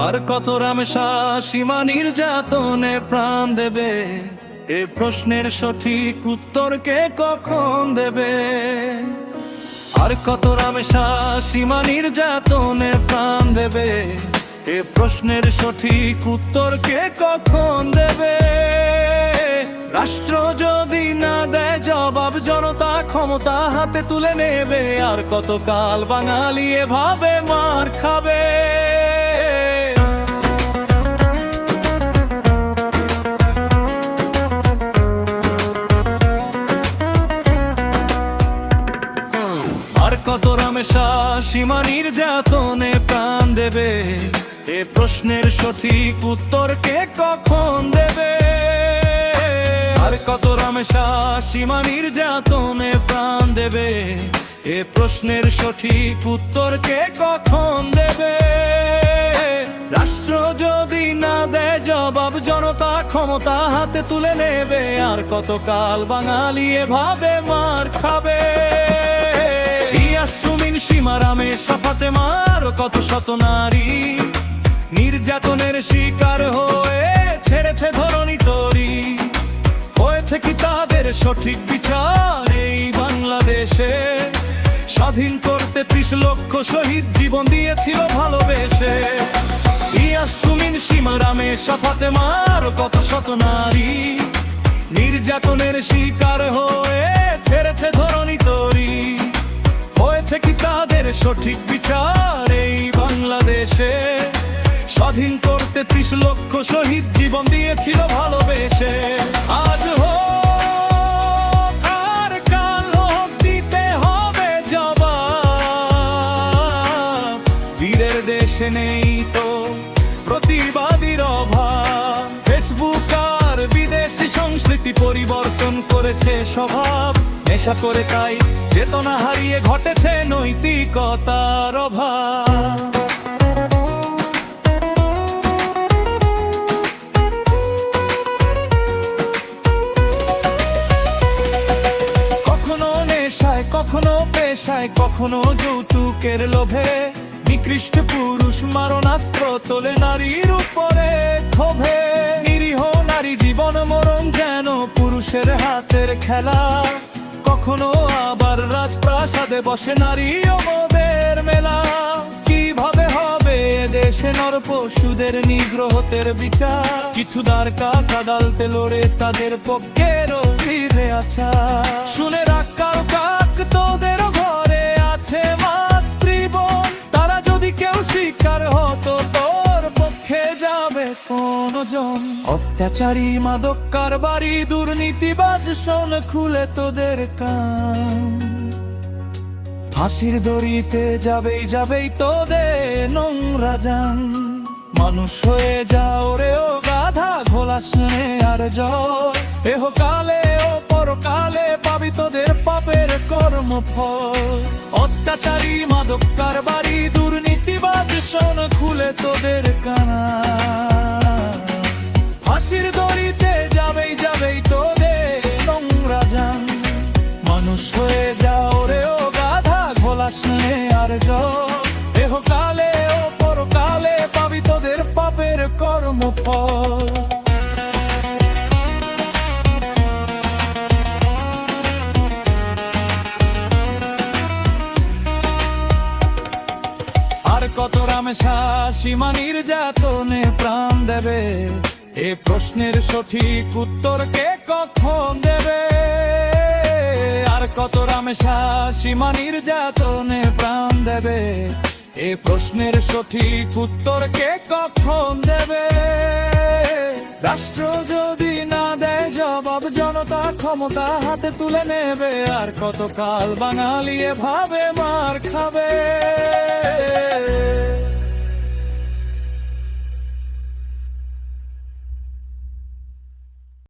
আর কত রামেশা সীমা নির্যাতনে প্রাণ দেবে, এ প্রশ্নের সঠিক উত্তর কে কখন দেবে? আর কত রামেশা সীমা নির্যাতনে প্রাণ দেবে, এ প্রশ্নের সঠিক উত্তর কে কখন দেবে? রাষ্ট্র যদি না দেয় জবাব, জনতা ক্ষমতা হাতে তুলে নেবে। আর কতকাল বাঙালি এভাবে মার খাবে? আর কত রামেশা সীমা নির্যাতনে প্রাণ দেবে, এ প্রশ্নের সঠিক উত্তর কে কখন দেবে? আর কত রামেশা সীমা নির্যাতনে প্রাণ দেবে, এ প্রশ্নের সঠিক উত্তর কে কখন দেবে? রাষ্ট্র যদি না দেয় জবাব, জনতা ক্ষমতা হাতে তুলে নেবে। আর কতকাল বাঙালি এভাবে মার খাবে? ইয়াসমিন, সীমা, রামেশা, ফাতেমা, আরো কত শত নারী নির্যাতনের শিকার হয়ে ছেড়েছে ধরণী তরি। হয়েছে কি তাদের সঠিক বিচার এই বাংলাদেশে? স্বাধীন করতে 30 লক্ষ শহীদ জীবন দিয়েছিল ভালোবেসে। ইয়াসমিন, সীমা, রামেশা, ফাতেমা, আরো কত শত নারী নির্যাতনের শিকার হয়ে ছেড়েছে ধরণী তরি। হয়েছে কি তাদের সঠিক বিচার এই বাংলাদেশে? স্বাধীন করতে 30 লক্ষ শহীদ জীবন দিয়েছিল ভালোবেসে। আজ হোক আর কাল হোক, দিতে হবে জবাব। বীরের দেশে নেই তো প্রতিবাদীর অভাব। ফেসবুক আর বিদেশি সংস্কৃতি পরিবর্তন করেছে স্বভাব। নেশা করে তাই চেতনা হারিয়ে ঘটেছে নৈতিকতার অভাব। কখনো নেশায়, কখনো পেশায়, কখনো যৌতুকের লোভে নিকৃষ্ট পুরুষ মারণাস্ত্র তোলে নারীর উপরে ক্ষোভে। নিরীহ নারী জীবন মরণ যেন পুরুষের হাতের খেলা। কখনো আবার রাজপ্রাসাদে বসে নারী ও মদের মেলা। কিভাবে হবে দেশে নরপশুদের নিগ্রহতের বিচার? কিছু দ্বারকাক আদালতে লড়ে তাদের পক্ষেরও ফিরে আছা। শুনে রাখ কারো কাক, তোদের ঘরে আছে মা, স্ত্রী, বোন। তারা যদি কেউ শিকার হতো তোর পক্ষে যাবে কোনজন? অত্যাচারী, মাদক কারবারি, দুর্নীতিবাজ, শোন খুলে তোদের কান। ফাঁসির দড়িতে যাবেই যাবেই তোদের নোংরা জান। মানুষ হয়ে যাও রে ও গাধা, ঘোলাস নে আর জয়। এহকালে ও পরকালে পাবি তোদের পাপের কর্মফল। অত্যাচারী, মাদক কারবারি, দুর্নীতিবাজ, শোন খুলে তোদের কানা। ফাঁসির দড়িতে যাবেই যাবেই তোদের নোংরা জান। মানুষ হয়ে যাও রে ও গাধা, ঘোলাস নে আর জয়। এহকালে ও পরকালে পাবি তোদের পাপের কর্মফল। আর কত রামেশা সীমা নির্যাতনে প্রাণ দেবে, এ প্রশ্নের সঠিক উত্তর কে কখন দেবে? আর কত রামেশা সীমা নির্যাতনে প্রাণ দেবে, এ প্রশ্নের সঠিক উত্তর কে কখন দেবে? রাষ্ট্র যদি না দেয় জবাব, জনতা ক্ষমতা হাতে তুলে নেবে। আর কতকাল বাঙালি এভাবে মার খাবে?